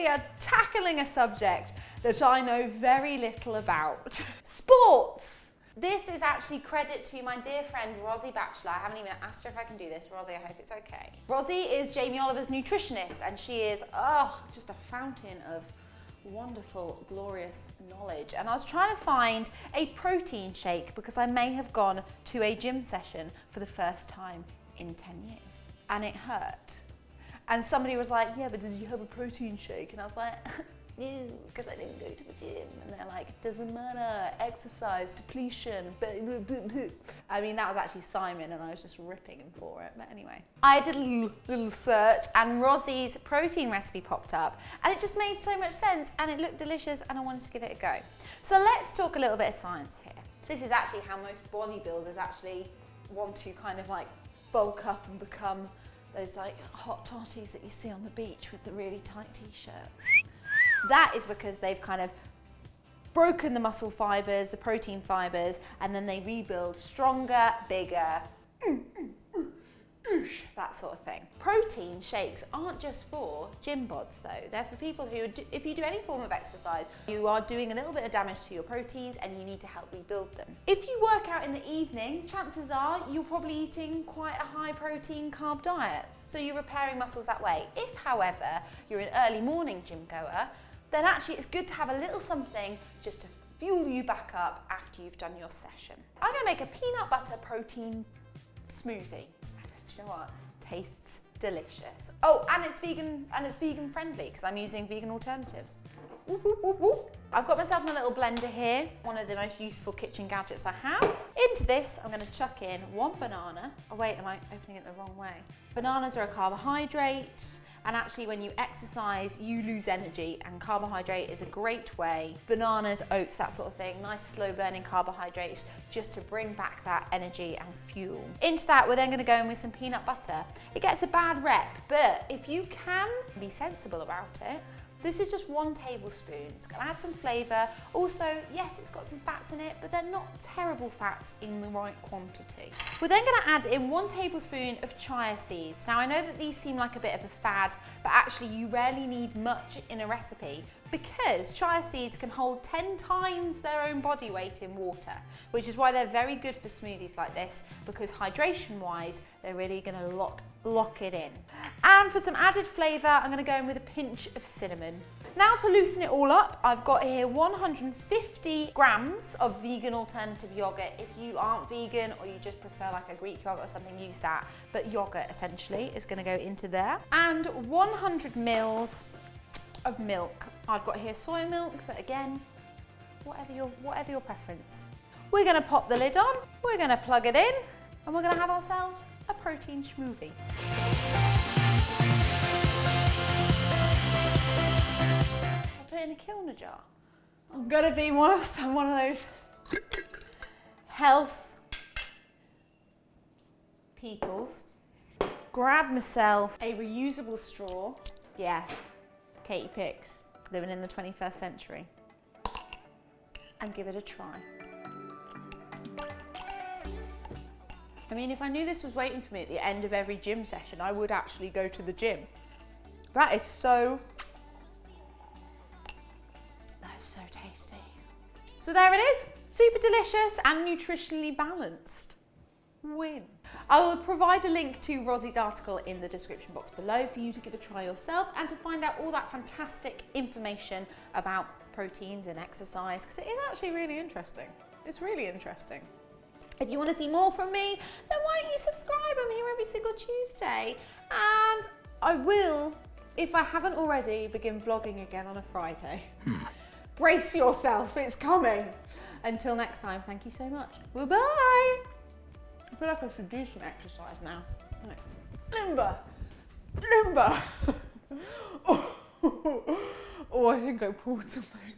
we are tackling a subject that I know very little about. Sports! This is actually credit to my dear friend Rosie Batchelor. I haven't even asked her if I can do this. Rosie, I hope it's okay. Rosie is Jamie Oliver's nutritionist, and she is, just a fountain of wonderful, glorious knowledge. And I was trying to find a protein shake because I may have gone to a gym session for the first time in 10 years. And it hurt. And somebody was like, yeah, but did you have a protein shake? And I was like, no, because I didn't go to the gym. And they're like, it doesn't matter, exercise, depletion. I mean, that was actually Simon, and I was just ripping him for it. But anyway, I did a little search, and Rosie's protein recipe popped up, and it just made so much sense, and it looked delicious, and I wanted to give it a go. So let's talk a little bit of science here. This is actually how most bodybuilders actually want to kind of like bulk up and become those like hot totties that you see on the beach with the really tight t-shirts. That is because they've kind of broken the muscle fibers, the protein fibers, and then they rebuild stronger, bigger, that sort of thing. Protein shakes aren't just for gym bods though. They're for people who, if you do any form of exercise, you are doing a little bit of damage to your proteins and you need to help rebuild them. If you work out in the evening, chances are you're probably eating quite a high protein carb diet. So you're repairing muscles that way. If, however, you're an early morning gym goer, then actually it's good to have a little something just to fuel you back up after you've done your session. I'm gonna make a peanut butter protein smoothie. Do you know what? Tastes delicious. Oh, and it's vegan friendly because I'm using vegan alternatives. Woo, woo, woo, woo. I've got myself a little blender here, one of the most useful kitchen gadgets I have. Into this, I'm going to chuck in 1 banana. Oh wait, am I opening it the wrong way? Bananas are a carbohydrate, and actually when you exercise, you lose energy, and carbohydrate is a great way. Bananas, oats, that sort of thing, nice slow burning carbohydrates just to bring back that energy and fuel. Into that, we're then going to go in with some peanut butter. It gets a bad rep, but if you can be sensible about it, this is just 1 tablespoon. It's going to add some flavour. Also, yes, it's got some fats in it, but they're not terrible fats in the right quantity. We're then going to add in 1 tablespoon of chia seeds. Now, I know that these seem like a bit of a fad, but actually you rarely need much in a recipe because chia seeds can hold 10 times their own body weight in water, which is why they're very good for smoothies like this, because hydration-wise, they're really going to lock it in. And for some added flavour, I'm going to go in with a pinch of cinnamon. Now to loosen it all up, I've got here 150 grams of vegan alternative yogurt. If you aren't vegan or you just prefer like a Greek yogurt or something, use that. But yogurt essentially is going to go into there. And 100 mils of milk. I've got here soy milk, but again, whatever your preference. We're going to pop the lid on, we're going to plug it in, and we're going to have ourselves a protein smoothie. I'll put it in a Kilner jar. I'm going to be one of those health peoples. Grab myself a reusable straw. Yeah, Katie.Pix, living in the 21st century. And give it a try. I mean, if I knew this was waiting for me at the end of every gym session, I would actually go to the gym. That is so tasty. So there it is, super delicious and nutritionally balanced. Win. I will provide a link to Rosie's article in the description box below for you to give a try yourself and to find out all that fantastic information about proteins and exercise, because it is actually really interesting. It's really interesting. If you want to see more from me, then why don't you subscribe? I'm here every single Tuesday. And I will, if I haven't already, begin vlogging again on a Friday. Brace yourself, it's coming. Until next time, thank you so much. Bye-bye. I feel like I should do some exercise now. Limber. Oh, I think I pulled something.